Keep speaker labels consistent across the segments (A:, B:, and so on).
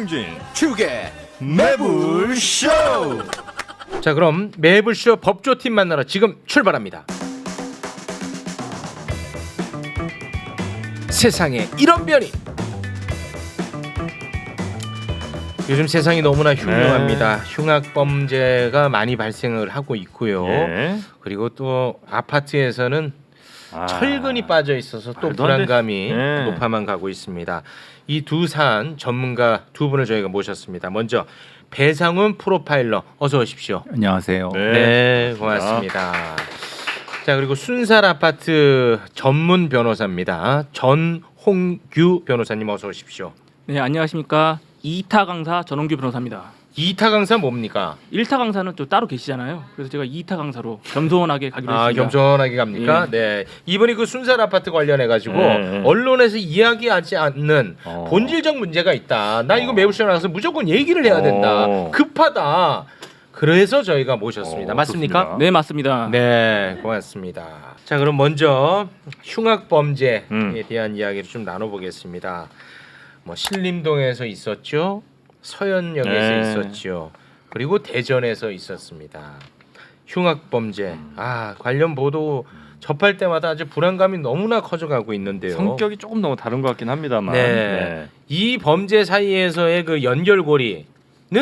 A: 정진 축의 매불쇼.
B: 자, 그럼 매불쇼 법조팀 만나러 지금 출발합니다. 세상에 이런 변이. 요즘 세상이 너무나 흉흉합니다. 흉악 범죄가 많이 발생을 하고 있고요.
A: 예.
B: 그리고 또 아파트에서는 철근이 빠져 있어서 또
A: 말도 안 돼.
B: 불안감이
A: 예.
B: 높아만 가고 있습니다. 이 두 사안 전문가 두 분을 저희가 모셨습니다. 먼저 배상훈 프로파일러 어서 오십시오.
C: 안녕하세요.
B: 네, 고맙습니다. 자, 그리고 순살 아파트 전문 변호사입니다. 전홍규 변호사님 어서 오십시오.
D: 네, 안녕하십니까. 2타 강사 전홍규 변호사입니다.
B: 2타 강사 뭡니까?
D: 1타 강사는 또 따로 계시잖아요. 그래서 제가 2타 강사로 겸손하게 가기로 했습니다.
B: 겸손하게 갑니까? 네. 이번이 그 순살 아파트 관련해 가지고 언론에서 이야기하지 않는 본질적 문제가 있다. 나 이거 매불쇼 나가서 무조건 얘기를 해야 된다. 급하다. 그래서 저희가 모셨습니다. 맞습니까?
A: 좋습니다.
D: 네, 맞습니다.
B: 네, 고맙습니다. 자, 그럼 먼저 흉악 범죄에 대한 이야기를 좀 나눠보겠습니다. 뭐 신림동에서 있었죠, 서현역에서 있었죠, 그리고 대전에서 있었습니다. 흉악 범죄, 관련 보도 접할 때마다 아주 불안감이 너무나 커져가고 있는데요.
A: 성격이 조금 너무 다른 것 같긴 합니다만.
B: 네. 이 범죄 사이에서의 그 연결고리는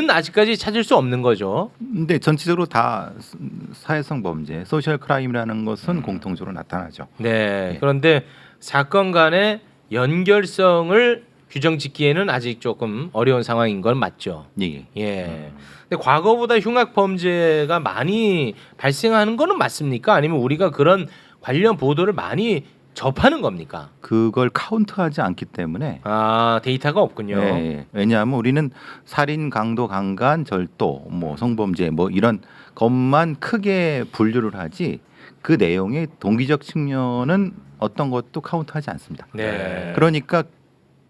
B: 아직까지 찾을 수 없는 거죠.
C: 근데 전체적으로 다 사회성 범죄, 소셜 크라임이라는 것은 공통적으로 나타나죠.
B: 네. 그런데 사건 간의 연결성을 규정짓기에는 아직 조금 어려운 상황인 건 맞죠.
C: 예.
B: 예. 근데 과거보다 흉악 범죄가 많이 발생하는 거는 맞습니까? 아니면 우리가 그런 관련 보도를 많이 접하는 겁니까?
C: 그걸 카운트하지 않기 때문에
B: 데이터가 없군요.
C: 예. 왜냐하면 우리는 살인, 강도, 강간, 절도, 뭐 성범죄 뭐 이런 것만 크게 분류를 하지 그 내용의 동기적 측면은 어떤 것도 카운트하지 않습니다.
B: 네.
C: 그러니까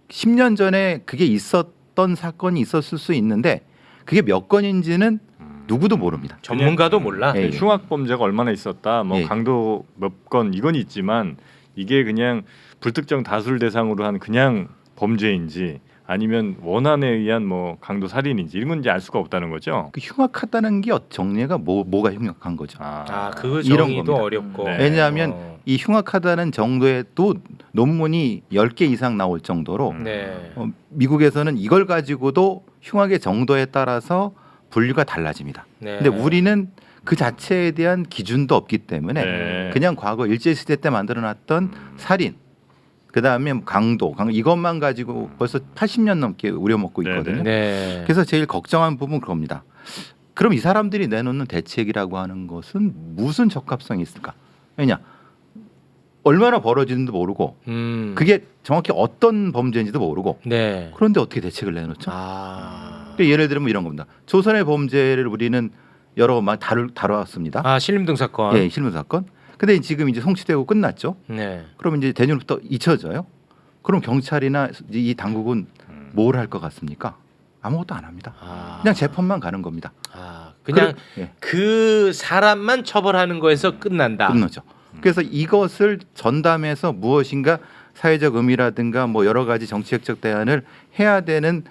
C: 10년 전에 그게 있었던 사건이 있었을 수 있는데 그게 몇 건인지는 누구도 모릅니다.
B: 전문가도 몰라.
C: 예.
A: 흉악 범죄가 얼마나 있었다, 뭐
C: 예.
A: 강도 몇 건 이건 있지만 이게 그냥 불특정 다수를 대상으로 한 그냥 범죄인지 아니면 원한에 의한 뭐 강도 살인인지 이런 건지 알 수가 없다는 거죠.
C: 그 흉악하다는 게 정리가 뭐가 흉악한 거죠.
B: 그
C: 이런
B: 정의도
C: 겁니다.
B: 어렵고.
A: 네.
C: 왜냐하면 이 흉악하다는 정도의 또 논문이 10개 이상 나올 정도로
B: 네.
C: 미국에서는 이걸 가지고도 흉악의 정도에 따라서 분류가 달라집니다.
B: 네.
C: 근데 우리는 그 자체에 대한 기준도 없기 때문에
A: 네.
C: 그냥 과거 일제시대 때 만들어놨던 살인, 그다음에 강도 이것만 가지고 벌써 80년 넘게 우려먹고 있거든요.
B: 네.
C: 그래서 제일 걱정한 부분은 그겁니다. 그럼 이 사람들이 내놓는 대책이라고 하는 것은 무슨 적합성이 있을까? 왜냐? 얼마나 벌어지는지도 모르고 그게 정확히 어떤 범죄인지도 모르고
B: 네.
C: 그런데 어떻게 대책을 내놓죠? 그러니까 예를 들면 이런 겁니다. 조선의 범죄를 우리는 여러 번 다뤄왔습니다.
B: 신림동 사건.
C: 예, 실무 사건. 근데 지금 이제 송치되고 끝났죠.
B: 네.
C: 그럼 이제 대전부터 잊혀져요. 그럼 경찰이나 이 당국은 뭘 할 것 같습니까? 아무것도 안 합니다. 그냥 재판만 가는 겁니다.
B: 그냥
C: 예.
B: 그 사람만 처벌하는 거에서 끝난다.
C: 끝나죠. 그래서 이것을 전담해서 무엇인가 사회적 의미라든가 뭐 여러 가지 정치적 대안을 해야 되는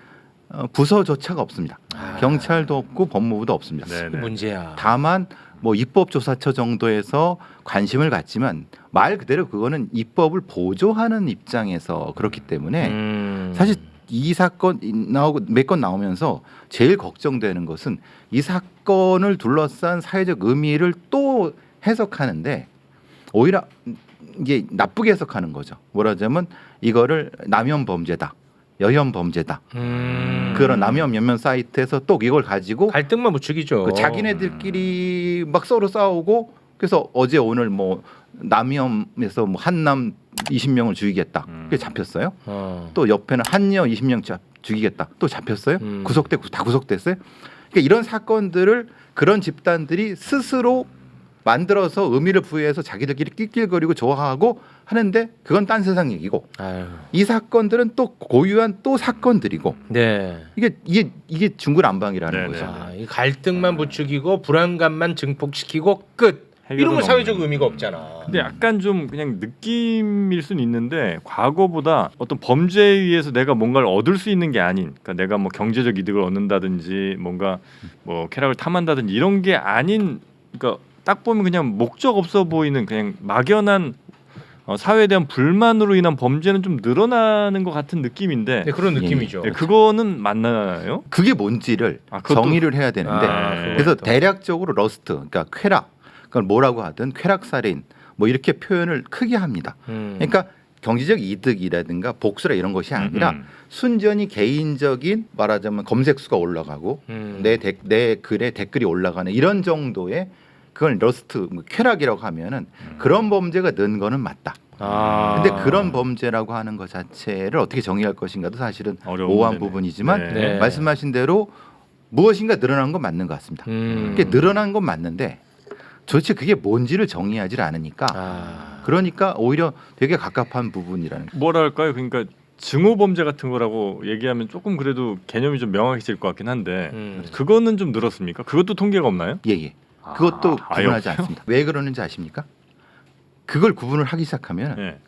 C: 부서조차가 없습니다. 경찰도 없고 법무부도 없습니다.
B: 그 문제야.
C: 다만 뭐 입법조사처 정도에서 관심을 갖지만 말 그대로 그거는 입법을 보조하는 입장에서 그렇기 때문에 사실 이 사건 나오고 몇 건 나오면서 제일 걱정되는 것은 이 사건을 둘러싼 사회적 의미를 또 해석하는데 오히려 이게 나쁘게 해석하는 거죠. 뭐라자면 이거를 남용 범죄다, 여혐 범죄다. 그런 남용 연면 사이트에서 또 이걸 가지고
B: 갈등만 부추기죠.
C: 그 자기네들끼리 막 서로 싸우고 그래서 어제 오늘 뭐 남혐에서 뭐 한남 20명을 죽이겠다. 그게 잡혔어요. 또 옆에는 한여 20명 죽이겠다. 또 잡혔어요. 구속되고 다 구속됐어요. 그러니까 이런 사건들을 그런 집단들이 스스로 만들어서 의미를 부여해서 자기들끼리 낄낄거리고 좋아하고 하는데 그건 딴 세상 얘기고 이 사건들은 또 고유한 또 사건들이고
B: 네.
C: 이게 중구난방이라는
A: 네,
C: 거죠.
B: 이 갈등만 부추기고 불안감만 증폭시키고 끝. 이런 건
A: 없는.
B: 사회적 의미가 없잖아.
A: 근데 약간 좀 그냥 느낌일 수는 있는데 과거보다 어떤 범죄에 의해서 내가 뭔가를 얻을 수 있는 게 아닌, 그러니까 내가 뭐 경제적 이득을 얻는다든지 뭔가 뭐 쾌락을 탐한다든지 이런 게 아닌, 그러니까 딱 보면 그냥 목적 없어 보이는 그냥 막연한 사회에 대한 불만으로 인한 범죄는 좀 늘어나는 것 같은 느낌인데
B: 네, 그런 느낌이죠.
A: 네, 그거는 맞나요?
C: 그게 뭔지를
A: 그것도-
C: 정의를 해야 되는데 그래서
B: 그것도.
C: 대략적으로 러스트, 그러니까 쾌락, 그걸 뭐라고 하든 쾌락살인 뭐 이렇게 표현을 크게 합니다. 그러니까 경제적 이득이라든가 복수라 이런 것이 아니라 순전히 개인적인, 말하자면 검색 수가 올라가고 내 글에 댓글이 올라가는 이런 정도의 그걸 러스트, 뭐 쾌락이라고 하면은 그런 범죄가 는 거는 맞다. 근데 그런 범죄라고 하는 것 자체를 어떻게 정의할 것인가도 사실은
A: 어려운
C: 모호한
A: 문제네.
C: 부분이지만
B: 네.
C: 말씀하신 대로 무엇인가 늘어난 건 맞는 것 같습니다. 그게 늘어난 건 맞는데 도대체 그게 뭔지를 정의하지 않으니까 그러니까 오히려 되게 갑갑한 부분이라는 거예요.
A: 뭐랄까요? 그러니까 증오 범죄 같은 거라고 얘기하면 조금 그래도 개념이 좀 명확해질 것 같긴 한데 그거는 좀 늘었습니까? 그것도 통계가 없나요?
C: 예. 그것도
A: 아예
C: 구분하지
A: 없어요?
C: 않습니다. 왜 그러는지 아십니까? 그걸 구분을 하기 시작하면
A: 네.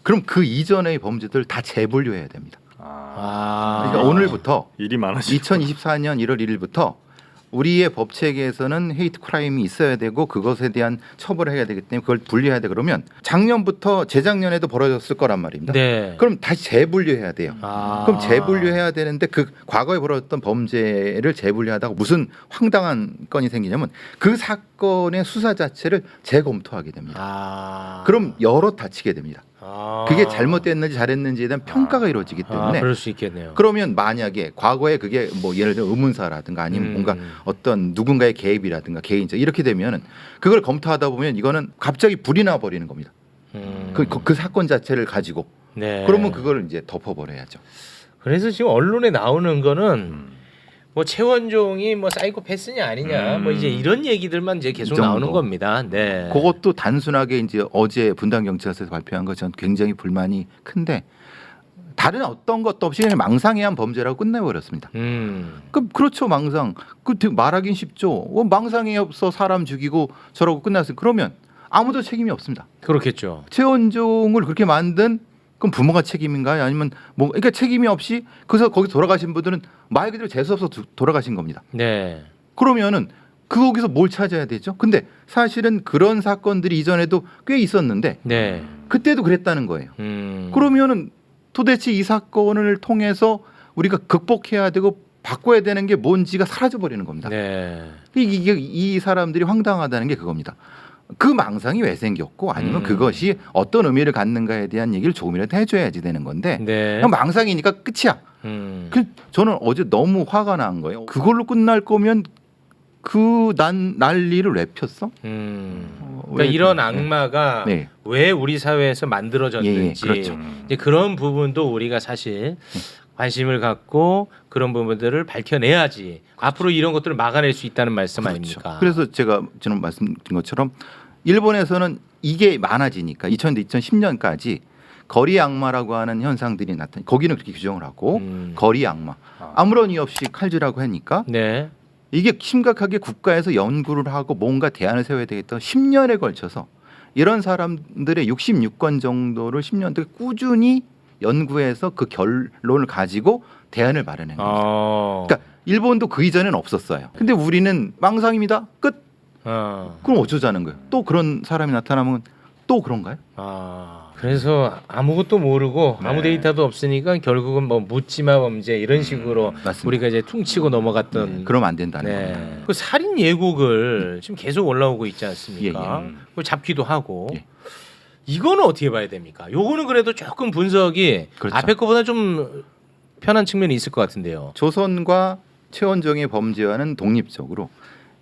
C: 그럼 그 이전의 범죄들 다 재분류해야 됩니다. 그러니까 오늘부터
A: 일이 많아지.
C: 2024년 1월 1일부터 우리의 법 체계에서는 헤이트 크라임이 있어야 되고 그것에 대한 처벌을 해야 되기 때문에 그걸 분리해야 돼. 그러면 작년부터 재작년에도 벌어졌을 거란 말입니다.
B: 네.
C: 그럼 다시 재분류해야 돼요. 그럼 재분류해야 되는데 그 과거에 벌어졌던 범죄를 재분류하다가 무슨 황당한 건이 생기냐면 그 사건의 수사 자체를 재검토하게 됩니다. 그럼 여러 다치게 됩니다. 그게 잘못됐는지 잘했는지에 대한 평가가 이루어지기 때문에
B: 그럴 수 있겠네요.
C: 그러면 만약에 과거에 그게 뭐 예를 들어 의문사라든가 아니면 뭔가 어떤 누군가의 개입이라든가 개인적 이렇게 되면은 그걸 검토하다 보면 이거는 갑자기 불이 나 버리는 겁니다. 그 사건 자체를 가지고
B: 네.
C: 그러면 그걸 이제 덮어버려야죠.
B: 그래서 지금 언론에 나오는 거는 뭐 최원종이 뭐 사이코패스냐 아니냐 뭐 이제 이런 얘기들만 이제 계속
C: 이 정도.
B: 나오는 겁니다. 네.
C: 그것도 단순하게 이제 어제 분당 경찰서에서 발표한 것 저는 굉장히 불만이 큰데 다른 어떤 것도 없이 그냥 망상해한 범죄라고 끝내버렸습니다. 그렇죠, 망상. 그 되게 말하긴 쉽죠. 망상에 없어 사람 죽이고 저러고 끝났어요. 그러면 아무도 책임이 없습니다.
B: 그렇겠죠.
C: 최원종을 그렇게 만든 그럼 부모가 책임인가요? 아니면 뭐 그러니까 책임이 없이 그래서 거기 돌아가신 분들은 말 그대로 재수 없어 돌아가신 겁니다.
B: 네.
C: 그러면은 거기서 뭘 찾아야 되죠? 근데 사실은 그런 사건들이 이전에도 꽤 있었는데
B: 네.
C: 그때도 그랬다는 거예요. 그러면은 도대체 이 사건을 통해서 우리가 극복해야 되고 바꿔야 되는 게 뭔지가 사라져 버리는 겁니다.
B: 네.
C: 이 사람들이 황당하다는 게 그겁니다. 그 망상이 왜 생겼고 아니면 그것이 어떤 의미를 갖는가에 대한 얘기를 조금이라도 해줘야지 되는 건데
B: 네.
C: 그냥 망상이니까 끝이야. 저는 어제 너무 화가 난 거예요. 그걸로 끝날 거면 그 난리를 왜 폈어?
B: 그러니까 이런 악마가
C: 네.
B: 왜 우리 사회에서 만들어졌는지
C: 예, 그렇죠.
B: 이제 그런 부분도 우리가 사실 관심을 갖고 그런 부분들을 밝혀내야지 앞으로 이런 것들을 막아낼 수 있다는 말씀 아닙니까?
C: 그래서 제가 지금 말씀드린 것처럼 일본에서는 이게 많아지니까 2000년, 2010년까지 거리 악마라고 하는 현상들이 나타나. 거기는 그렇게 규정을 하고 거리 악마 아무런 이유 없이 칼질하고 하니까
B: 네.
C: 이게 심각하게 국가에서 연구를 하고 뭔가 대안을 세워야 되겠다. 10년에 걸쳐서 이런 사람들의 66건 정도를 10년 동안 꾸준히 연구해서 그 결론을 가지고 대안을 마련한 겁니다. 그러니까 일본도 그 이전에는 없었어요. 근데 우리는 망상입니다. 끝. 그럼 어쩌자는 거예요? 또 그런 사람이 나타나면 또 그런가요?
B: 그래서 아무것도 모르고 아무 데이터도 없으니까 결국은 뭐 묻지마 범죄 이런 식으로
C: 맞습니다.
B: 우리가 이제 퉁치고 넘어갔던.
C: 그러면 안 된다는 겁니다.
B: 네. 그 살인 예고글 지금 계속 올라오고 있지 않습니까?
C: 예, 예.
B: 그걸 잡기도 하고.
C: 예.
B: 이거는 어떻게 봐야 됩니까? 요거는 그래도 조금 분석이
C: 그렇죠.
B: 앞에 거보다 좀 편한 측면이 있을 것 같은데요.
C: 조선과 최원종의 범죄와는 독립적으로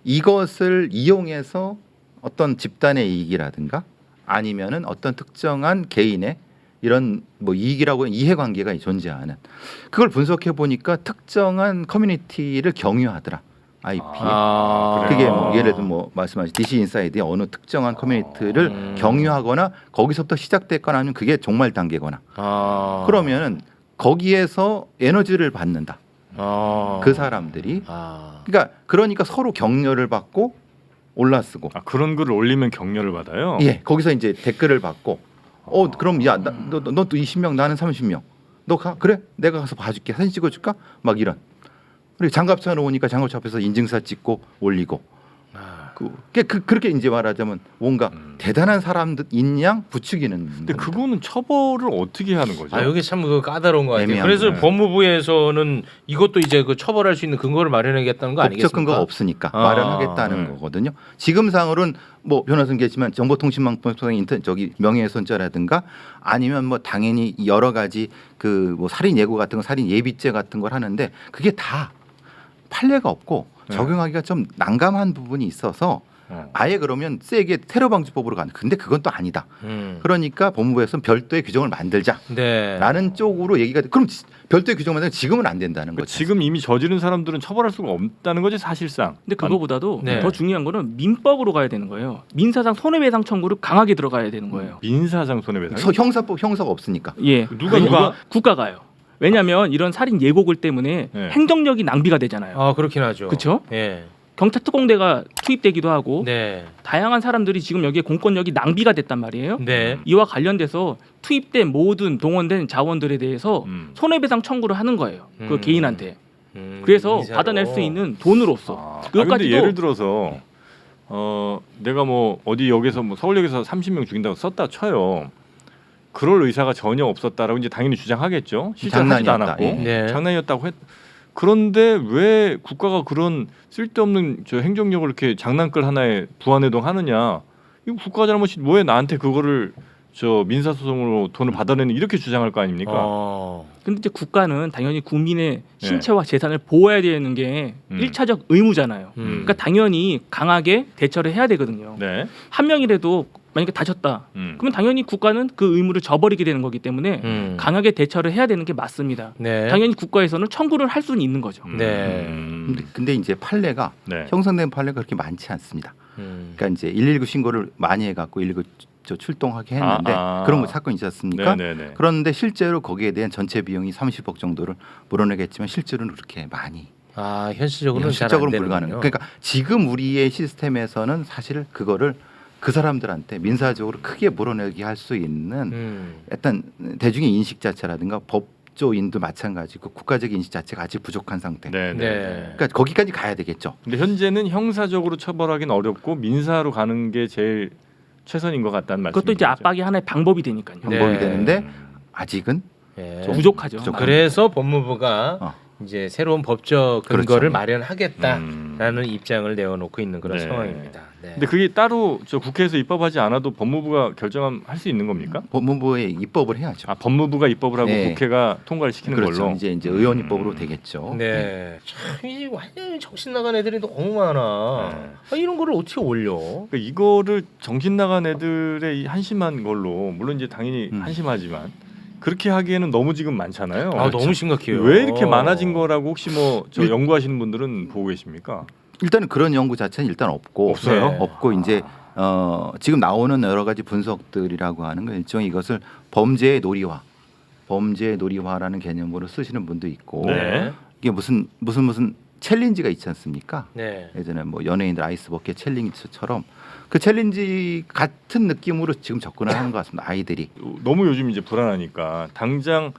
C: 이것을 이용해서 어떤 집단의 이익이라든가 아니면은 어떤 특정한 개인의 이런 뭐 이익이라고 하는 이해관계가 존재하는 그걸 분석해 보니까 특정한 커뮤니티를 경유하더라. IP에. 그게 뭐 예를 들어 뭐 말씀하신 DC 인사이드의 어느 특정한 커뮤니티를 경유하거나 거기서부터 시작됐거나 아니면 그게 종말 단계거나 그러면은 거기에서 에너지를 받는다. 그 사람들이 그러니까 서로 격려를 받고 올라쓰고
A: 아 그런 글을 올리면 격려를 받아요.
C: 예 거기서 이제 댓글을 받고 그럼 야너또 20명 나는 30명 너 가 그래 내가 가서 봐줄게 사진 찍어줄까 막 이런 그리고 장갑차 오니까 장갑차 앞에서 인증사 찍고 올리고 그렇게 이제 말하자면 뭔가 대단한 사람들 인양 부추기는.
A: 근데 그거는 처벌을 어떻게 하는 거죠?
B: 아 여기 참 그 까다로운 것 같아요.
C: 애매한
B: 그래서
A: 거예요.
B: 법무부에서는 이것도 이제 그 처벌할 수 있는 근거를 마련하겠다는 거
C: 법적
B: 아니겠습니까?
C: 근거가 없으니까
B: 아,
C: 마련하겠다는
A: 네.
C: 거거든요. 지금 상으로는 뭐 변호사는 계시지만 정보통신망법상 인터넷 명예훼손죄라든가 아니면 뭐 당연히 여러 가지 그 뭐 살인 예고 같은 거 살인 예비죄 같은 걸 하는데 그게 다 판례가 없고
A: 네.
C: 적용하기가 좀 난감한 부분이 있어서 아예 그러면 세게 테러방지법으로 가는. 근데 그건 또 아니다. 그러니까 법무부에서는 별도의 규정을 만들자라는
B: 네.
C: 쪽으로 얘기가 돼. 그럼 별도의 규정 만들면 지금은 안 된다는
A: 그러니까
C: 거죠.
A: 지금 이미 저지른 사람들은 처벌할 수가 없다는 거지 사실상.
D: 근데 그거보다도
B: 네.
D: 더 중요한 거는 민법으로 가야 되는 거예요. 민사상 손해배상 청구를 강하게 들어가야 되는 거예요.
A: 민사상 손해배상.
C: 형사법 형사가 없으니까.
D: 예.
A: 누가?
D: 국가가요. 왜냐하면 이런 살인 예고글 때문에
A: 네.
D: 행정력이 낭비가 되잖아요.
B: 아 그렇긴 하죠.
D: 그렇죠?
B: 예.
D: 경찰 특공대가 투입되기도 하고
B: 네.
D: 다양한 사람들이 지금 여기에 공권력이 낭비가 됐단 말이에요.
B: 네.
D: 이와 관련돼서 투입된 모든 동원된 자원들에 대해서 손해배상 청구를 하는 거예요. 그 개인한테. 그래서
B: 민사로.
D: 받아낼 수 있는 돈으로서.
A: 근데
D: 그것까지도
A: 예를 들어서 내가 뭐 어디 역에서 뭐 서울역에서 30명 죽인다고 썼다 쳐요. 그럴 의사가 전혀 없었다라고 이제 당연히 주장하겠죠. 실제로 하지도
C: 장난이었다.
A: 않았고
C: 예.
B: 네.
A: 장난이었다고 했. 그런데 왜 국가가 그런 쓸데없는 저 행정력을 이렇게 장난끌 하나에 부안해동하느냐? 이거 국가 잘못이 뭐에 나한테 그거를 저 민사소송으로 돈을 받아내는 이렇게 주장할 거 아닙니까?
D: 근데 이제 국가는 당연히 국민의 신체와 재산을 보호해야 되는 게 일차적 의무잖아요. 그러니까 당연히 강하게 대처를 해야 되거든요.
A: 네.
D: 한 명이라도 만약에 다쳤다. 그러면 당연히 국가는 그 의무를 저버리게 되는 거기 때문에 강하게 대처를 해야 되는 게 맞습니다.
B: 네.
D: 당연히 국가에서는 청구를 할 수는 있는 거죠.
B: 네.
C: 근데 이제 판례가
A: 네.
C: 형성된 판례가 그렇게 많지 않습니다. 그러니까 이제 119 신고를 많이 해갖고 119 출동하게 했는데 그런 거 사건이 있지 않습니까?
A: 네네네.
C: 그런데 실제로 거기에 대한 전체 비용이 30억 정도를 물어내겠지만 실제로는 그렇게 많이
B: 현실적으로는
C: 현실적으로
B: 잘안
C: 불가능.
B: 되는군요.
C: 그러니까 지금 우리의 시스템에서는 사실 그거를 그 사람들한테 민사적으로 크게 물어내게 할 수 있는 일단 대중의 인식 자체라든가 법조인도 마찬가지고 국가적인 인식 자체가 아직 부족한 상태.
A: 네네.
B: 네.
C: 그러니까 거기까지 가야 되겠죠.
A: 근데 현재는 형사적으로 처벌하기는 어렵고 민사로 가는 게 제일 최선인 것 같다는 말씀이죠.
D: 그것도 이제 압박이 하나의 방법이 되니까요.
C: 방법이
B: 네.
C: 되는데 아직은
B: 예.
C: 좀
D: 부족하죠.
C: 부족한
B: 그래서 법무부가 이제 새로운 법적 근거를
C: 그렇죠.
B: 마련하겠다라는 입장을 내어놓고 있는 그런
A: 네.
B: 상황입니다. 네.
A: 근데 그게 따로 저 국회에서 입법하지 않아도 법무부가 결정할 수 있는 겁니까?
C: 법무부에 입법을 해야죠.
A: 아 법무부가 입법을 하고
C: 네.
A: 국회가 통과를 시키는
C: 그렇죠.
A: 걸로.
C: 이제 의원 입법으로 되겠죠.
B: 네. 참 이제 완전 정신 나간 애들이 너무 많아. 이런 거를 어떻게 올려?
A: 그러니까 이거를 정신 나간 애들의 이 한심한 걸로 물론 이제 당연히 한심하지만 그렇게 하기에는 너무 지금 많잖아요.
B: 너무 심각해요.
A: 왜 이렇게 많아진 거라고 혹시 뭐 저 연구하시는 분들은 보고 계십니까?
C: 일단은 그런 연구 자체는 일단 없고
A: 없어요?
B: 네.
C: 없고 이제 지금 나오는 여러 가지 분석들이라고 하는 건 일종의 이것을 범죄의 놀이화라는 개념으로 쓰시는 분도 있고
A: 네.
C: 이게 무슨 챌린지가 있지 않습니까?
B: 네.
C: 예전에 뭐 연예인들 아이스 버킷 챌린지처럼 그 챌린지 같은 느낌으로 지금 접근을 하는 것 같습니다. 아이들이.
A: 너무 요즘 이제 불안하니까 당장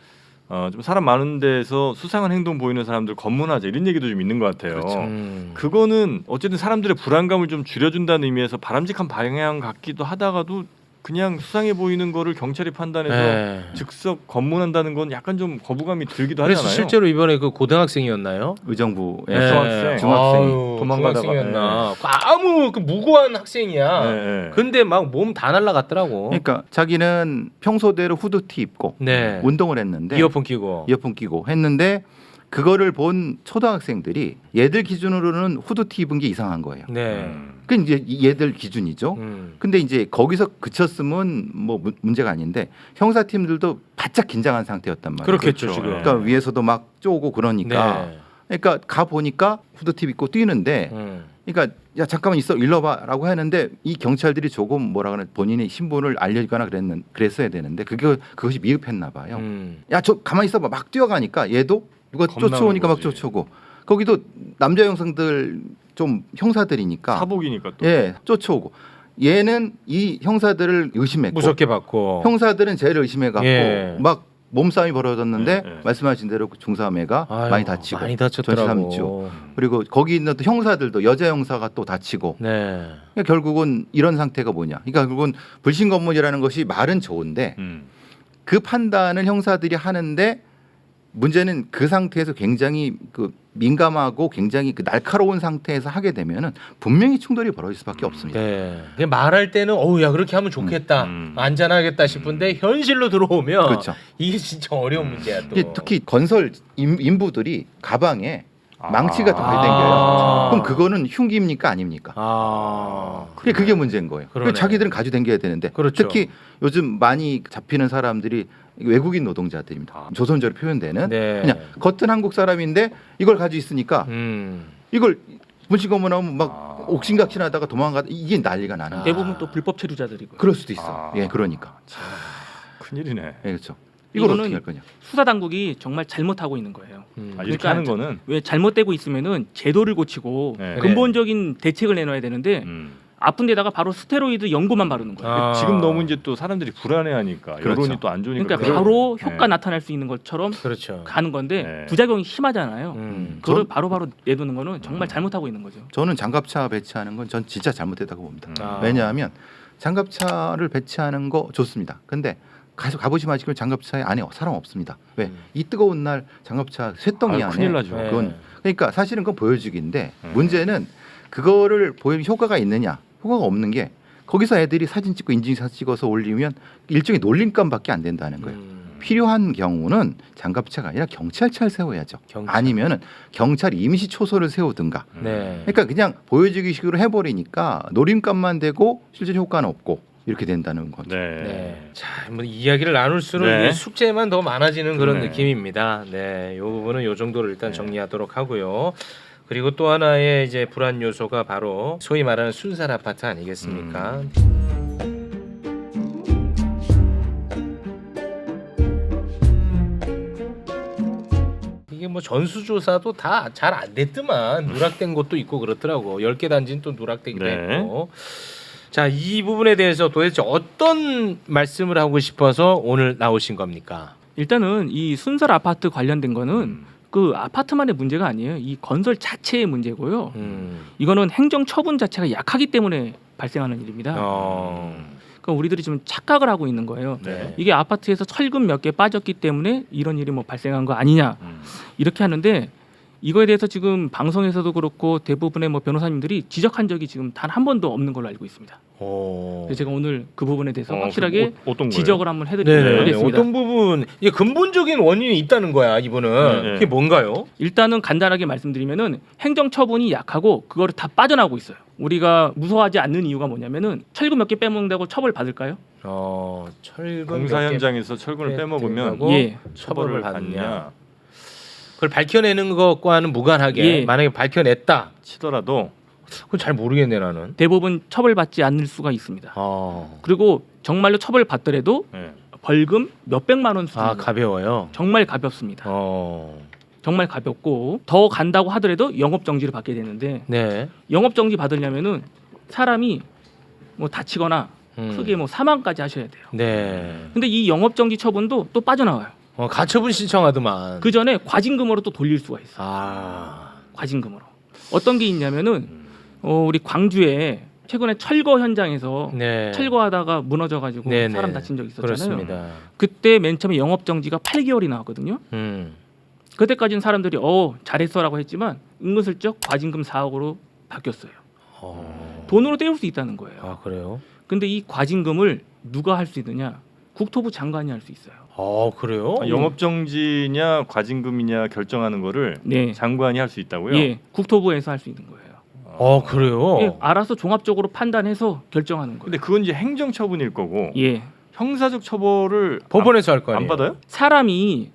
A: 좀 사람 많은 데서 수상한 행동 보이는 사람들 검문하자 이런 얘기도 좀 있는 것 같아요.
C: 그렇죠.
A: 그거는 어쨌든 사람들의 불안감을 좀 줄여준다는 의미에서 바람직한 방향 같기도 하다가도 그냥 수상해 보이는 거를 경찰이 판단해서
B: 네.
A: 즉석 검문한다는 건 약간 좀 거부감이 들기도
B: 그래서
A: 하잖아요.
B: 실제로 이번에 그 고등학생이었나요?
C: 의정부에서
A: 중학생.
C: 중학생이
A: 도망가다가.
B: 중학생이었나? 아무 그 무고한 학생이야.
A: 네.
B: 근데 막 몸 다 날라갔더라고.
C: 그러니까 자기는 평소대로 후드티 입고
B: 네.
C: 운동을 했는데
B: 이어폰 끼고.
C: 이어폰 끼고 했는데 그거를 본 초등학생들이 얘들 기준으로는 후드티 입은 게 이상한 거예요.
B: 네.
C: 그 이제 얘들 기준이죠. 근데 이제 거기서 그쳤으면 뭐 문제가 아닌데 형사팀들도 바짝 긴장한 상태였단 말이에요.
B: 그렇겠죠
A: 그렇죠.
B: 지금.
C: 그러니까 위에서도 막 쪼고 그러니까
B: 네.
C: 그러니까 가 보니까 후드티 입고 뛰는데 그러니까 야 잠깐만 있어 일로 와라고 하는데 이 경찰들이 조금 뭐라 그러나 본인의 신분을 알려주거나 그랬어야 되는데 그것이 미흡했나 봐요. 야 저 가만히 있어봐 막 뛰어가니까 얘도 누가
A: 겁나는
C: 쫓아오니까 막
A: 거지.
C: 쫓아오고 거기도 남자 형상들 좀 형사들이니까
A: 사복이니까 또.
C: 예, 쫓아오고 얘는 이 형사들을 의심했고
B: 무섭게 받고.
C: 형사들은 쟤를 의심해갖고
B: 예.
C: 막 몸싸움이 벌어졌는데
A: 예, 예.
C: 말씀하신 대로 중사매가
B: 아유,
C: 많이 다치고
B: 많이 다쳤더라고.
C: 전시삼주 그리고 거기 있는 또 형사들도 여자 형사가 또 다치고
B: 네.
C: 그러니까 결국은 이런 상태가 뭐냐? 그러니까 결국은 불신검문이라는 것이 말은 좋은데 그 판단을 형사들이 하는데 문제는 그 상태에서 굉장히 그 민감하고 굉장히 그 날카로운 상태에서 하게 되면은 분명히 충돌이 벌어질 수밖에 없습니다.
B: 네. 그냥 말할 때는 어우 야 그렇게 하면 좋겠다. 안전하겠다 싶은데 현실로 들어오면
C: 그렇죠.
B: 이게 진짜 어려운 문제야 또.
C: 이게 특히 건설 인부들이 가방에 망치가 다
B: 아.
C: 댕겨요. 그럼 그거는 흉기입니까 아닙니까?
B: 아.
C: 그게 문제인 거예요.
B: 그러네.
C: 자기들은 가지고 댕겨야 되는데
B: 그렇죠.
C: 특히 요즘 많이 잡히는 사람들이 외국인 노동자들입니다. 조선조로 표현되는
B: 네.
C: 그냥 겉은 한국 사람인데 이걸 가지고 있으니까 이걸 분식검문하면 막 옥신각신하다가 도망가다 이게 난리가 나는 거예요.
D: 대부분 또 불법 체류자들이고.
C: 그럴 수도 있어. 예, 그러니까.
A: 큰일이네.
C: 예, 그렇죠. 이걸
D: 이거는
C: 어떻게 할 거냐?
D: 수사 당국이 정말 잘못하고 있는 거예요.
A: 이렇게
D: 그러니까
A: 하는 거는
D: 왜 잘못되고 있으면은 제도를 고치고
A: 네.
D: 근본적인 대책을 내놔야 되는데 아픈 데다가 바로 스테로이드 연고만 바르는 거예요.
B: 아.
A: 지금 너무 이제 또 사람들이 불안해하니까
C: 그렇죠.
A: 여론이 또 안 좋으니까.
D: 그러니까
A: 그래요.
D: 바로 효과
A: 네.
D: 나타날 수 있는 것처럼
B: 그렇죠.
D: 가는 건데
A: 네.
D: 부작용이 심하잖아요. 그걸
C: 전-
D: 바로바로 내두는 거는 정말 잘못하고 있는 거죠.
C: 저는 장갑차 배치하는 건 전 진짜 잘못됐다고 봅니다.
B: 아.
C: 왜냐하면 장갑차를 배치하는 거 좋습니다. 근데 가보시면 지금 장갑차에 안에 사람 없습니다. 왜? 이 뜨거운 날 장갑차 쇳덩이
A: 아유,
C: 안에
A: 큰일 나죠.
B: 네.
C: 그건 그러니까 사실은 그건 보여주기인데 문제는 그거를 보이는 효과가 있느냐? 효과가 없는 게 거기서 애들이 사진 찍고 인증사진 찍어서 올리면 일종의 놀림감밖에 안 된다는 거예요. 필요한 경우는 장갑차가 아니라 경찰차를 세워야죠.
B: 경찰.
C: 아니면은 경찰 임시 초소를 세우든가.
B: 네.
C: 그러니까 그냥 보여주기식으로 해버리니까 놀림감만 되고 실제 효과는 없고 이렇게 된다는 거죠.
A: 네.
B: 네. 자, 뭐 이야기를 나눌수록
A: 네.
B: 이게 숙제만 더 많아지는 그런
A: 그러네.
B: 느낌입니다. 네, 이 부분은 요 정도로 일단
A: 네.
B: 정리하도록 하고요. 그리고 또 하나의 이제 불안 요소가 바로 소위 말하는 순살 아파트 아니겠습니까? 이게 뭐 전수조사도 다 잘 안 됐더만 누락된 곳도 있고 그렇더라고. 10개 단지는 또 누락되기도
A: 네.
B: 했고. 자, 이 부분에 대해서 도대체 어떤 말씀을 하고 싶어서 오늘 나오신 겁니까?
D: 일단은 이 순살 아파트 관련된 거는 그 아파트만의 문제가 아니에요. 이 건설 자체의 문제고요. 이거는 행정 처분 자체가 약하기 때문에 발생하는 일입니다. 그러니까 우리들이 좀 착각을 하고 있는 거예요.
A: 네.
D: 이게 아파트에서 철근 몇 개 빠졌기 때문에 이런 일이 뭐 발생한 거 아니냐 이렇게 하는데 이거에 대해서 지금 방송에서도 그렇고 대부분의 뭐 변호사님들이 지적한 적이 지금 단 한 번도 없는 걸로 알고 있습니다. 그래서 제가 오늘 그 부분에 대해서 확실하게
A: 어떤 거예요?
D: 지적을 한번
B: 네네.
D: 해드리겠습니다.
B: 어떤 부분 이게 근본적인 원인이 있다는 거야 이분은.
A: 네.
B: 그게 뭔가요?
D: 일단은 간단하게 말씀드리면은 행정 처분이 약하고 그거를 다 빠져나오고 있어요. 우리가 무서워하지 않는 이유가 뭐냐면은 철근 몇 개 빼먹는다고 처벌 받을까요?
B: 철근
A: 공사
B: 몇 개
A: 현장에서 철근을 빼먹으면
B: 빼먹고
D: 예.
B: 처벌을 받느냐? 그걸 밝혀내는 것과는 무관하게
D: 예.
B: 만약에 밝혀냈다.
A: 치더라도
B: 그건 잘 모르겠네 나는.
D: 대부분 처벌받지 않을 수가 있습니다. 그리고 정말로 처벌 받더라도
A: 네.
D: 벌금 몇백만 원 수준.
B: 가벼워요.
D: 정말 가볍습니다. 정말 가볍고 더 간다고 하더라도 영업 정지를 받게 되는데
B: 네.
D: 영업 정지 받으려면은 사람이 뭐 다치거나 크게 뭐 사망까지 하셔야 돼요.
B: 네.
D: 근데 이 영업 정지 처분도 또 빠져나와요.
B: 가처분 신청하더만.
D: 그 전에 과징금으로 또 돌릴 수가 있어. 요
B: 아.
D: 과징금으로. 어떤 게 있냐면은 우리 광주에 최근에 철거 현장에서
B: 네.
D: 철거하다가 무너져가지고
B: 네네.
D: 사람 다친 적 있었잖아요.
B: 그렇습니다.
D: 그때 맨 처음에 영업 정지가 8개월이 나왔거든요. 그때까지는 사람들이 잘했어라고 했지만 은근슬쩍 과징금 4억으로 바뀌었어요. 돈으로 때울 수 있다는 거예요.
B: 아 그래요?
D: 근데 이 과징금을 누가 할 수 있느냐? 국토부 장관이 할 수 있어요.
B: 그래요?
A: 영업 정지냐 과징금이냐 결정하는 거를
D: 네.
A: 장관이 할 수 있다고요?
D: 예, 국토부에서 할 수 있는 거예요.
B: 그래요?
D: 예, 알아서 종합적으로 판단해서 결정하는 거예요.
A: 근데 그건 이제 행정 처분일 거고
D: 예,
A: 형사적 처벌을
B: 법원에서 할 거
A: 안
B: 아니에요?
A: 받아요?
D: 사람이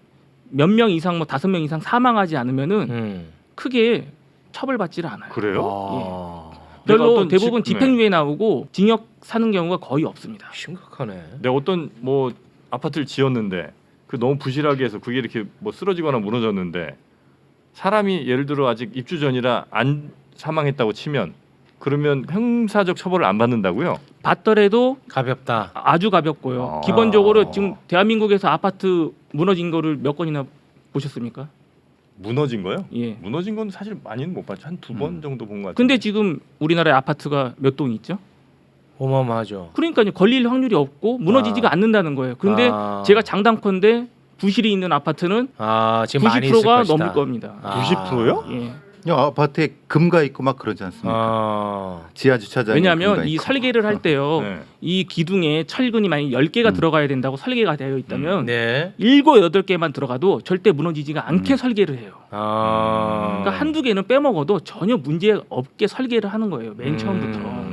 D: 몇 명 이상 뭐 5명 이상 사망하지 않으면은 크게 처벌받지를 않아요.
A: 그래요?
D: 별로
A: 내가 어떤
D: 대부분
A: 집-
D: 집행유예 나오고 징역 사는 경우가 거의 없습니다.
B: 심각하네.
A: 내가 어떤 뭐 아파트를 지었는데 그 너무 부실하게 해서 그게 이렇게 뭐 쓰러지거나 무너졌는데 사람이 예를 들어 아직 입주 전이라 안 사망했다고 치면 그러면 형사적 처벌을 안 받는다고요?
D: 받더라도
B: 가볍다.
D: 아주 가볍고요.
A: 아.
D: 기본적으로 지금 대한민국에서 아파트 무너진 거를 몇 건이나 보셨습니까?
A: 무너진 거요?
D: 예.
A: 무너진 건 사실 많이는 못 봤죠. 한 2번 정도 본 것 같아요.
D: 근데 지금 우리나라에 아파트가 몇 동이 있죠?
B: 어마어마하죠.
D: 그러니까요. 걸릴 확률이 없고 무너지지가 않는다는 거예요. 그런데
B: 아.
D: 제가 장담컨대 부실이 있는 아파트는
B: 지금 많이 있을
D: 90%가
B: 것이다.
D: 넘을 겁니다.
A: 90%요?
D: 예.
C: 아파트에 금가 있고 막 그러지 않습니까? 지하 주차장에
D: 왜냐하면
C: 금가
D: 이
C: 있고.
D: 설계를 할 때요.
A: 네.
D: 이 기둥에 철근이 만약 10개가 들어가야 된다고 설계가 되어 있다면
B: 네.
D: 7, 8개만 들어가도 절대 무너지지가 않게 설계를 해요. 그러니까 한두 개는 빼먹어도 전혀 문제 없게 설계를 하는 거예요. 맨 처음부터.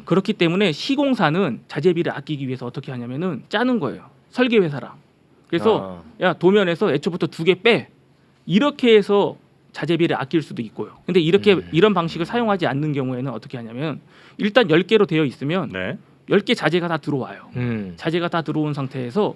D: 그렇기 때문에 시공사는 자재비를 아끼기 위해서 어떻게 하냐면은 짜는 거예요. 설계 회사랑. 그래서 야 도면에서 애초부터 2개 빼. 이렇게 해서 자재비를 아낄 수도 있고요. 근데 이렇게 이런 방식을 사용하지 않는 경우에는 어떻게 하냐면 일단 10개로 되어 있으면
A: 네.
D: 10개 자재가 다 들어와요. 자재가 다 들어온 상태에서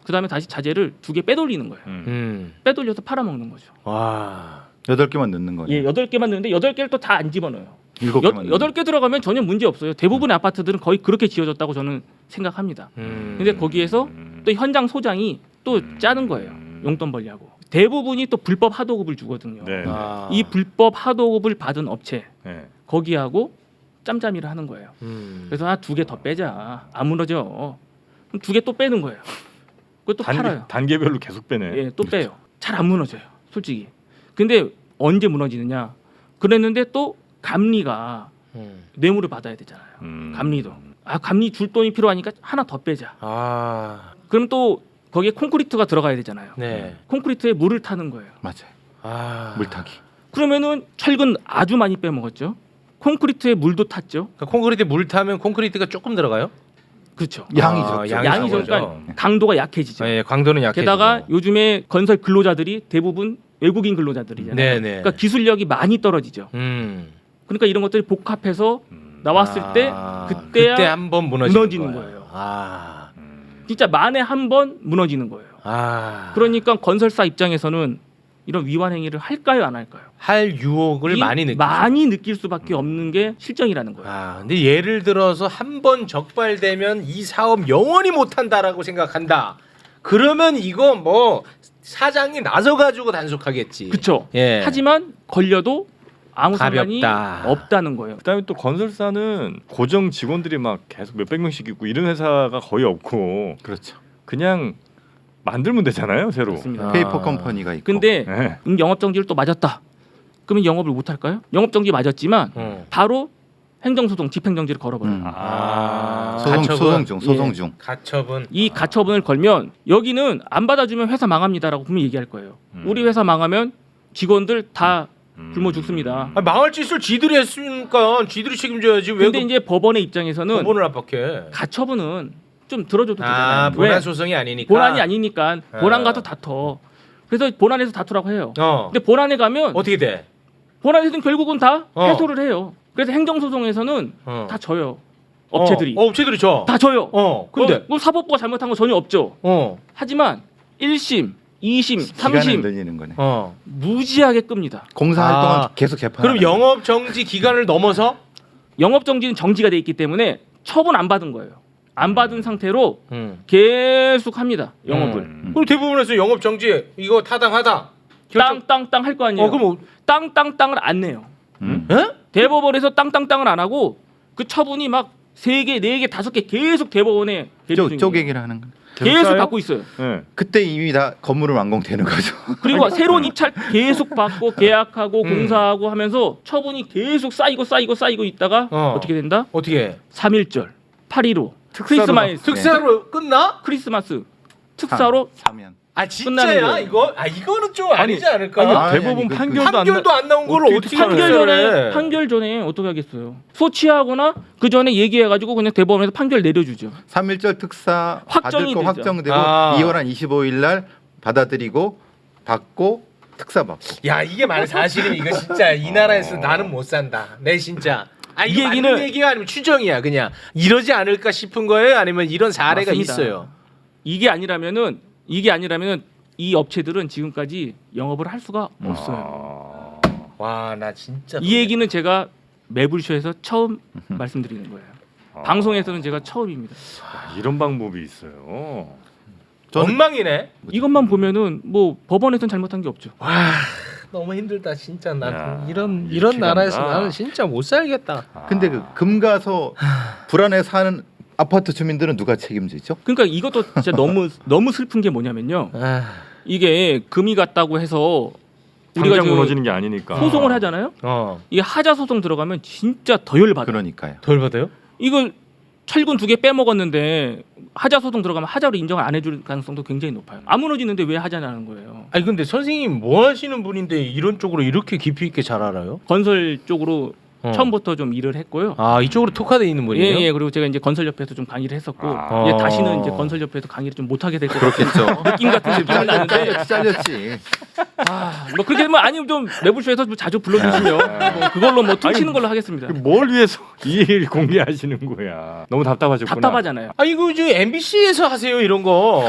D: 그다음에 다시 자재를 2개 빼돌리는 거예요. 빼돌려서 팔아먹는 거죠.
B: 와.
C: 8개만 넣는 거예요.
D: 예, 8개만 넣는데 8개를 또 다 안 집어넣어요.
C: 7개만
D: 8개 들어가면 전혀 문제 없어요. 대부분의 아파트들은 거의 그렇게 지어졌다고 저는 생각합니다. 근데 거기에서 또 현장 소장이 또 짜는 거예요. 용돈 벌려고. 대부분이 또 불법 하도급을 주거든요.
A: 네.
D: 이 불법 하도급을 받은 업체
A: 네.
D: 거기하고 짬짬이를 하는 거예요. 그래서 2개 더 빼자. 안 무너져. 그럼 2개 또 빼는 거예요. 그것도 팔아요.
A: 단계별로 계속 빼네.
D: 예, 또 빼요. 잘 안 무너져요. 솔직히. 근데 언제 무너지느냐? 그랬는데 또 감리가 뇌물을 받아야 되잖아요. 감리도. 감리 줄 돈이 필요하니까 하나 더 빼자. 그럼 또 거기에 콘크리트가 들어가야 되잖아요.
B: 네.
D: 콘크리트에 물을 타는 거예요.
C: 맞아요. 물타기.
D: 그러면은 철근 아주 많이 빼먹었죠. 콘크리트에 물도 탔죠.
B: 그러니까 콘크리트 물 타면 콘크리트가 조금 들어가요?
D: 그렇죠.
C: 양이 적죠.
D: 양이
B: 적죠.
D: 적으니까 강도가 약해지죠.
B: 예, 강도는 약해지고.
D: 게다가 요즘에 건설 근로자들이 대부분 외국인 근로자들이잖아요.
B: 네네.
D: 그러니까 기술력이 많이 떨어지죠. 그러니까 이런 것들이 복합해서 나왔을 때 그때야
B: 그때 한번
D: 무너지는 거예요. 진짜 만에 한 번 무너지는 거예요. 그러니까 건설사 입장에서는 이런 위반 행위를 할까요, 안 할까요?
B: 할 유혹을
D: 많이 느낄 수밖에 없는 게 실정이라는 거예요.
B: 근데 예를 들어서 한 번 적발되면 이 사업 영원히 못 한다라고 생각한다. 그러면 이거 뭐 사장이 나서 가지고 단속하겠지.
D: 그렇죠.
B: 예.
D: 하지만 걸려도 아무 상관이
B: 가볍다.
D: 없다는 거예요.
A: 그다음에 또 건설사는 고정 직원들이 막 계속 몇백 명씩 있고 이런 회사가 거의 없고
C: 그렇죠.
A: 그냥 만들면 되잖아요, 새로.
D: 그렇습니다.
C: 페이퍼 컴퍼니가 있고.
D: 근데
A: 네.
D: 영업 정지를 또 맞았다. 그러면 영업을 못 할까요? 영업 정지 맞았지만 바로 행정소송, 집행정지를 걸어버려요.
C: 소송 중.
B: 가처분.
D: 이 가처분을 걸면 여기는 안 받아주면 회사 망합니다라고 분명히 얘기할 거예요. 우리 회사 망하면 직원들 다 굶어 죽습니다.
B: 망할 짓을 지들이 했으니까 지들이 책임져야지. 왜
D: 근데 이제 법원의 입장에서는
B: 법원을 압박해?
D: 가처분은 좀 들어줘도 되잖아요.
B: 본안
D: 왜?
B: 소송이 아니니까.
D: 본안이 아니니까 본안 가도 다퉈. 그래서 본안에서 다투라고 해요. 근데 본안에 가면
B: 어떻게 돼?
D: 본안에서는 결국은 다 해소를 해요. 그래서 행정소송에서는 다 져요. 업체들이.
B: 업체들이 져.
D: 다 져요.
B: 근데
D: 그럼 사법부가 잘못한 거 전혀 없죠. 하지만 1심, 2심,
C: 기간을
D: 3심
C: 늘리는 거네.
D: 무지하게 끕니다.
C: 공사 활동은 계속 재판.
B: 그럼 영업 정지 기간을 넘어서
D: 영업 정지는 정지가 돼 있기 때문에 처분 안 받은 거예요. 안 받은 상태로 계속 합니다. 영업을.
B: 그럼 대부분에서 영업 정지 이거 타당하다.
D: 땅땅땅 할 거 아니에요.
B: 그럼
D: 땅땅땅을 안 내요.
B: 에?
D: 대법원에서 땅땅땅을 안 하고 그 처분이 막 3개, 4개, 5개 계속 대법원에 계류 중이에요.
C: 쪼개기를 하는 거.
D: 계속 받고 있어요.
A: 네.
C: 그때 이미 다 건물은 완공되는 거죠.
D: 그리고 새로운 입찰 계속 받고 계약하고 공사하고 하면서 처분이 계속 쌓이고 있다가 어떻게 된다?
B: 어떻게?
D: 3.1절, 8.15, 크리스마스,
B: 특사로 끝나?
D: 크리스마스 특사로
C: 사면.
B: 진짜야
D: 끝나는 거예요.
B: 이거? 이거는 좀 아니지 않을까?
A: 아니, 대법원 판결도
B: 안 나온 걸 어떻게
D: 판결 전에 어떻게 하겠어요? 소치하거나 그 전에 얘기해가지고 그냥 대법원에서 판결 내려주죠.
C: 3.1절 특사
D: 확정이
C: 받을 거
D: 되죠.
C: 확정되고
B: 아.
C: 2월 한 25일 날 받아들이고 받고 특사 받고.
B: 야 이게 만약 사실은 이거 진짜 이 나라에서 나는 못 산다. 내 진짜.
D: 이
B: 이게
D: 얘기는-
B: 맞는 얘기가 아니면 추정이야 그냥. 이러지 않을까 싶은 거예요? 아니면 이런 사례가
D: 맞습니다.
B: 있어요?
D: 이게 아니라면은 이 업체들은 지금까지 영업을 할 수가 없어요.
B: 와, 나 진짜
D: 이 얘기는 제가 매불쇼에서 처음 말씀드리는 거예요. 방송에서는 제가 처음입니다.
A: 이런 방법이 있어요.
B: 엉망이네.
D: 이것만 보면은 뭐 법원에서는 잘못한 게 없죠.
B: 와, 너무 힘들다 진짜. 난
A: 야,
B: 이런
A: 이렇게
B: 나라에서
A: 간다.
B: 나는 진짜 못 살겠다.
C: 근데 그 금 가서 불안해 사는 아파트 주민들은 누가 책임지죠?
D: 그러니까 이것도 진짜 너무 슬픈 게 뭐냐면요.
B: 아,
D: 이게 금이 갔다고 해서 우리가
A: 당장
D: 그
A: 무너지는 게 아니니까.
D: 소송을 하잖아요. 이게 하자 소송 들어가면 진짜 더 열받아.
C: 그러니까요.
B: 덜 받아요?
D: 이걸 철근 2개 빼먹었는데 하자 소송 들어가면 하자로 인정을 안 해줄 가능성도 굉장히 높아요. 안 무너지는데 왜 하자냐는 거예요.
B: 아니 근데 선생님 뭐 하시는 분인데 이런 쪽으로 이렇게 깊이 있게 잘 알아요?
D: 건설 쪽으로 처음부터 좀 일을 했고요.
B: 아, 이쪽으로 특화돼 있는 분이에요?
D: 예, 그리고 제가 이제 건설협회에서 좀 강의를 했었고
A: 아.
D: 이제 다시는 이제 건설협회에서 강의를 좀 못하게 될 것 같은
C: 그렇겠죠.
D: 느낌 같은 느낌이 나는데
C: 잘렸지.
D: 뭐 그렇게 되면 아니면 좀 매불쇼에서 좀 자주 불러주시면 뭐 그걸로 뭐 퉁치는 걸로 하겠습니다.
A: 뭘 위해서 이 얘기를 공개하시는 거야? 너무 답답하셨구나.
D: 답답하잖아요.
B: 아, 이거 저 MBC에서 하세요 이런 거.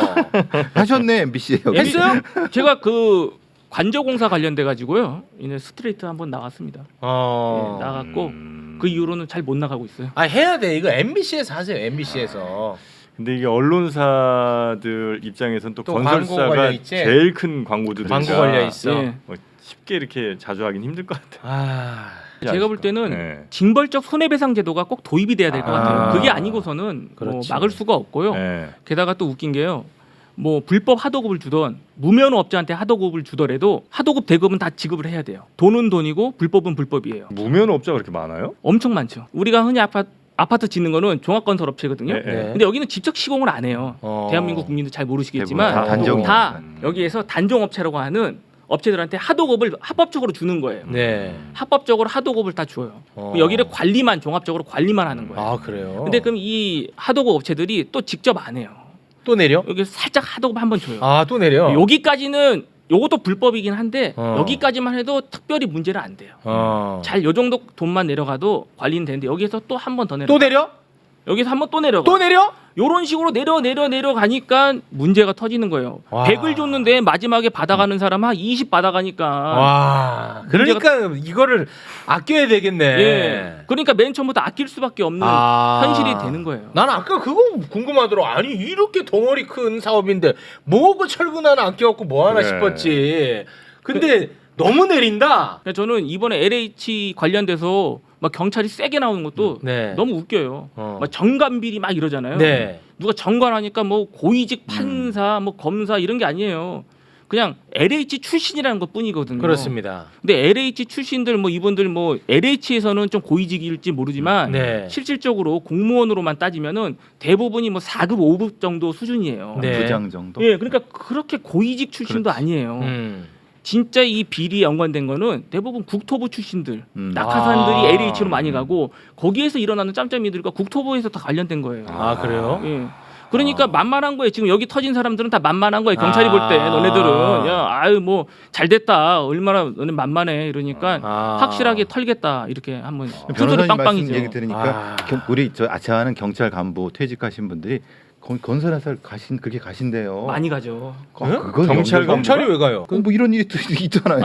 C: 하셨네 MBC에 여기.
B: 했어요?
D: 제가 그 관저공사 관련돼 가지고요. 이제 스트레이트 한번 나갔습니다. 예, 나갔고 그 이후로는 잘 못 나가고 있어요.
B: 아, 해야 돼. 이거 MBC에서 하세요. MBC에서.
A: 근데 이게 언론사들 입장에서는 또
B: 또 광고
A: 건설사가
B: 걸려 있지?
A: 제일 큰 광고주들이니까
B: 광고 걸려 있어.
D: 예.
A: 뭐 쉽게 이렇게 자주 하긴 힘들 것 같아.
B: 아,
D: 제가 볼 때는
A: 네.
D: 징벌적 손해배상 제도가 꼭 도입이 돼야 될 것 같아요.
A: 아.
D: 그게 아니고서는 뭐
B: 그렇지.
D: 막을 수가 없고요.
A: 네.
D: 게다가 또 웃긴 게요. 뭐 불법 하도급을 주던 무면허 업자한테 하도급을 주더라도 하도급 대급은 다 지급을 해야 돼요. 돈은 돈이고 불법은 불법이에요.
A: 무면 업자가 그렇게 많아요?
D: 엄청 많죠. 우리가 흔히 아파트 짓는 거는 종합건설업체거든요.
A: 네, 네.
D: 근데 여기는 직접 시공을 안 해요. 대한민국 국민들 잘 모르시겠지만
C: 대부분 다 단종이
D: 다
A: 있어요.
D: 여기에서 단종업체라고 하는 업체들한테 하도급을 합법적으로 주는 거예요.
B: 네.
D: 합법적으로 하도급을 다 줘요. 여기를 관리만 종합적으로 관리만 하는 거예요.
B: 아, 그래요?
D: 근데 그럼 이 하도급 업체들이 또 직접 안 해요.
B: 또 내려?
D: 여기 살짝 하도급 한번 줘요.
B: 아, 또 내려?
D: 여기까지는 요것도 불법이긴 한데
B: 어.
D: 여기까지만 해도 특별히 문제는 안 돼요.
B: 잘
D: 잘 요 정도 돈만 내려가도 관리는 되는데 여기서 또 한 번 더 내려.
B: 또 내려?
D: 여기서 한 번 또 내려가.
B: 또 내려?
D: 요런 식으로 내려가니까 문제가 터지는 거예요.
B: 와.
D: 100을 줬는데 마지막에 받아가는 사람 한 20 받아가니까.
B: 와, 그러니까 이거를 아껴야 되겠네.
D: 예. 그러니까 맨 처음부터 아낄 수밖에 없는 현실이 되는 거예요.
B: 난 아까 그거 궁금하더라. 아니 이렇게 덩어리 큰 사업인데 뭐 그 철근 하나 아껴갖고 뭐 하나
A: 그래.
B: 싶었지. 근데 너무 내린다.
D: 그러니까 저는 이번에 LH 관련돼서 막 경찰이 세게 나오는 것도
B: 네.
D: 너무 웃겨요.
B: 어.
D: 막 정관비리 막 이러잖아요.
B: 네.
D: 누가 정관하니까 뭐 고위직 판사, 뭐 검사 이런 게 아니에요. 그냥 LH 출신이라는 것 뿐이거든요.
B: 그렇습니다.
D: 근데 LH 출신들 뭐 이분들 뭐 LH에서는 좀 고위직일지 모르지만
B: 네.
D: 실질적으로 공무원으로만 따지면은 대부분이 뭐 4급, 5급 정도 수준이에요.
B: 네.
C: 부장 정도.
D: 예, 그러니까 그렇게 고위직 출신도 아니에요. 진짜 이 비리에 연관된 거는 대부분 국토부 출신들, 낙하산들이
B: 아.
D: LH로 많이 가고 거기에서 일어나는 짬짬이들과 국토부에서 다 관련된 거예요.
B: 아, 그래요?
D: 예. 그러니까 만만한 거예요. 지금 여기 터진 사람들은 다 만만한 거예요. 경찰이 볼 때 너네들은 야, 아유 뭐 잘됐다. 얼마나 너네 만만해 이러니까 확실하게 털겠다. 이렇게 한번 큰소리
C: 변호사님 말씀
D: 빵빵이죠.
C: 얘기 들으니까 우리 저 아차하는 경찰 간부 퇴직하신 분들이 건설회사 그렇게 가신대요.
D: 많이 가죠.
C: 그거
B: 경찰이 왜 가요?
C: 뭐 이런 일이 또 있잖아요.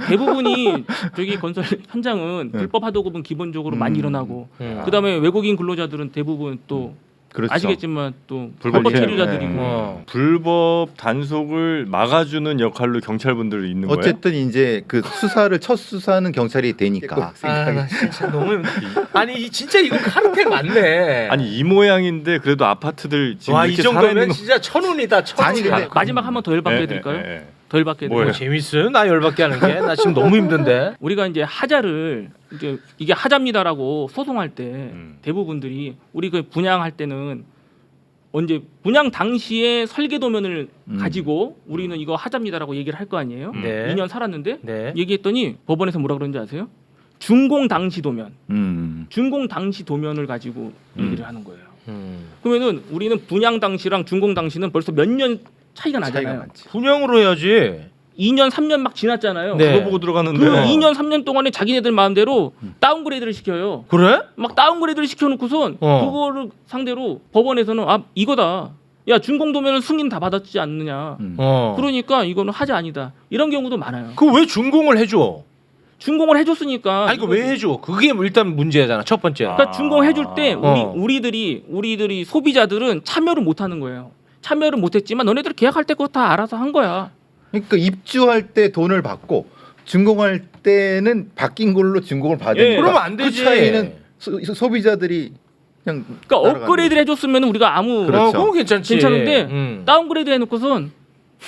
D: 대부분이 저기 건설 현장은 불법 하도급은 기본적으로 많이 일어나고 그다음에 외국인 근로자들은 대부분 또
C: 그렇죠.
D: 아시겠지만 또
A: 불법
D: 불법
A: 체류.
D: 체류자들이고
B: 어.
A: 불법 단속을 막아주는 역할로 경찰분들이 있는 거예요?
C: 어쨌든 이제 그 수사를 첫 수사는 경찰이 되니까.
B: 아, 나 진짜 너무 아니 진짜 이거 카르텔 맞네.
A: 아니 이 모양인데 그래도 아파트들 지금
B: 와, 이
A: 이렇게
B: 정도면
A: 살아있는 거.
B: 진짜 천운이다. 천운.
C: 아니, 근데
D: 마지막 한번 더 열받게
A: 예,
D: 해드릴까요?
A: 예, 예.
D: 더 열받게
A: 뭐예요?
D: 해드릴까요?
B: 재밌어요? 나 열받게 하는 게? 나 지금 너무 힘든데.
D: 우리가 이제 하자를 이게 하자입니다라고 소송할 때 대부분들이 우리 그 분양할 때는 언제 분양 당시에 설계도면을 가지고 우리는 이거 하자입니다라고 얘기를 할 거 아니에요?
B: 네.
D: 2년 살았는데
B: 네.
D: 얘기했더니 법원에서 뭐라 그러는지 아세요? 준공 당시 도면,
C: 음.
D: 준공 당시 도면을 가지고 얘기를 하는 거예요. 그러면은 우리는 분양 당시랑 준공 당시는 벌써 몇 년 차이가
C: 차이가
D: 나잖아요.
C: 많지.
B: 분양으로 해야지.
D: 2년, 3년 막 지났잖아요.
B: 네.
A: 그거 보고 들어갔는데
D: 그 2년, 3년 동안에 자기네들 마음대로 다운그레이드를 시켜요.
B: 그래?
D: 막 다운그레이드를 시켜놓고선 그거를 상대로 법원에서는 아 이거다. 야 준공도면은 승인 다 받았지 않느냐.
B: 어.
D: 그러니까 이거는 하자 아니다. 이런 경우도 많아요.
B: 그 왜 준공을 해줘?
D: 준공을 해줬으니까.
B: 아니 이거 왜 해줘? 그게 일단 문제잖아. 첫 번째.
D: 그러니까 준공해줄 때
B: 어.
D: 우리들이 소비자들은 참여를 못하는 거예요. 참여를 못했지만 너네들 계약할 때 그거 다 알아서 한 거야.
C: 그러니까 입주할 때 돈을 받고 준공할 때는 바뀐 걸로 준공을 받으니까
D: 예.
B: 그러면 안 되지.
C: 그 차이는 소비자들이 그냥
D: 그러니까
C: 날아가는
D: 업그레이드를 해줬으면 우리가 아무
C: 그렇죠.
B: 그거 괜찮지.
D: 괜찮은데 다운그레이드 해놓고선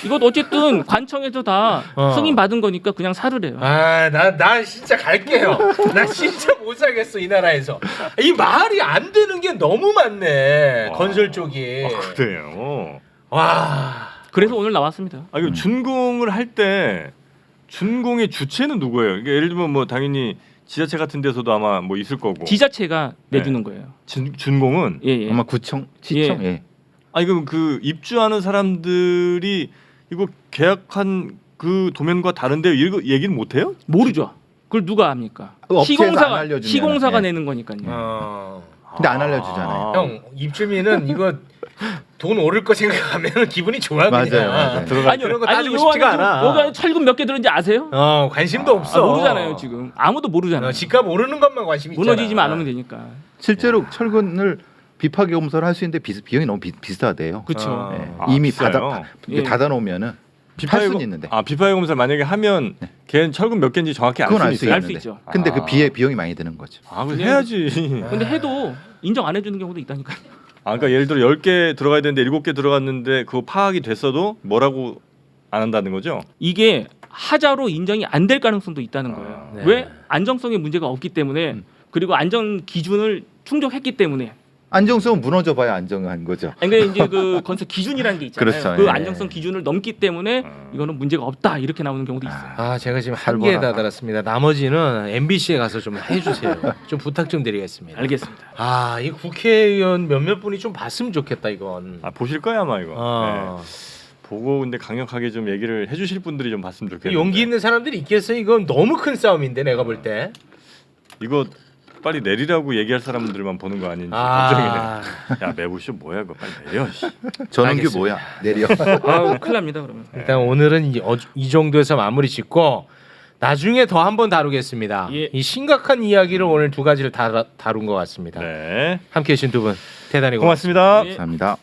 D: 이것 어쨌든 관청에서 다 승인 받은 거니까 그냥 사를 해요.
B: 나 진짜 갈게요. 나 진짜 못 살겠어 이 나라에서. 이 말이 안 되는 게 너무 많네.
A: 와.
B: 건설 쪽이.
A: 그래요.
B: 와.
D: 그래서 오늘 나왔습니다.
A: 아 이거 준공을 할 때 준공의 주체는 누구예요? 이게 예를 들면 뭐 당연히 지자체 같은 데서도 아마 뭐 있을 거고.
D: 지자체가 내주는 거예요.
A: 준공은
D: 예.
C: 아마 구청, 시청, 예.
A: 아니 그럼 그 입주하는 사람들이 이거 계약한 그 도면과 다른데 이거 얘기는 못 해요?
D: 모르죠. 그걸 누가 합니까?
C: 그 업체에서 안 알려주면은,
D: 시공사가
C: 예.
D: 내는 거니까요.
C: 근데 안 알려주잖아요.
B: 형 입주민은 이거 돈 오를 거 생각하면 기분이 좋아 그냥.
C: 맞아요.
B: 들어가 이런 거 따지고 싶지가 않아.
D: 여기 안에 철근 몇 개 들었는지 아세요?
B: 관심도 없어.
D: 모르잖아요 지금. 아무도 모르잖아요.
B: 집값 오르는 것만 관심이 있잖아.
D: 무너지지만 않으면 되니까.
C: 실제로 철근을 비파기 검사를 할 수 있는데 비용이 너무 비싸대요.
D: 그렇죠.
C: 예.
A: 아,
C: 이미
A: 비싸요?
D: 예.
C: 닫아놓으면은 할 수는 있는데
A: 비파이 검사를 만약에 하면 걔는 철근 몇 개인지 정확히 알
C: 그건
A: 수
C: 알 수
A: 있어요.
D: 알 수
C: 있는데.
D: 있죠.
C: 근데
A: 아.
C: 그 비용이 많이 드는 거죠.
A: 아, 그럼 해야지.
D: 근데 해도 인정 안 해주는 경우도 있다니까요.
A: 아, 그러니까 예를 들어 10개 들어가야 되는데 7개 들어갔는데 그거 파악이 됐어도 뭐라고 안 한다는 거죠?
D: 이게 하자로 인정이 안 될 가능성도 있다는 거예요.
B: 네.
D: 왜? 안정성에 문제가 없기 때문에 그리고 안정 기준을 충족했기 때문에.
C: 안정성은 무너져봐야 안정한 거죠.
D: 아니, 근데 이제 그 건설 기준이라는 게 있잖아요.
C: 그렇죠.
D: 그
C: 예.
D: 안정성 기준을 넘기 때문에 이거는 문제가 없다 이렇게 나오는 경우도 있어요.
B: 제가 지금 한계에 다다랐습니다. 나머지는 MBC에 가서 좀 해주세요. 좀 부탁 좀 드리겠습니다.
D: 알겠습니다.
B: 이 국회의원 몇몇 분이 좀 봤으면 좋겠다 이건.
A: 아, 보실 거야 아마 이거. 네. 보고 근데 강력하게 좀 얘기를 해주실 분들이 좀 봤으면 좋겠는데.
B: 용기 있는 사람들이 있겠어? 이건 너무 큰 싸움인데 내가 볼 때.
A: 이거 빨리 내리라고 얘기할 사람들만 보는 거 아닌지 걱정이네. 야 매부쇼 뭐야 이거 빨리 내려.
C: 전원규
B: 알겠습니다.
C: 뭐야 내려.
D: 아우 큰일 납니다 그러면.
B: 일단 오늘은 이 정도에서 마무리 짓고 나중에 더 한번 다루겠습니다.
D: 예.
B: 이 심각한 이야기를 오늘 두 가지를 다룬 것 같습니다.
A: 네.
B: 함께해 주신 두 분 대단히
A: 고맙습니다.
D: 예.
C: 감사합니다.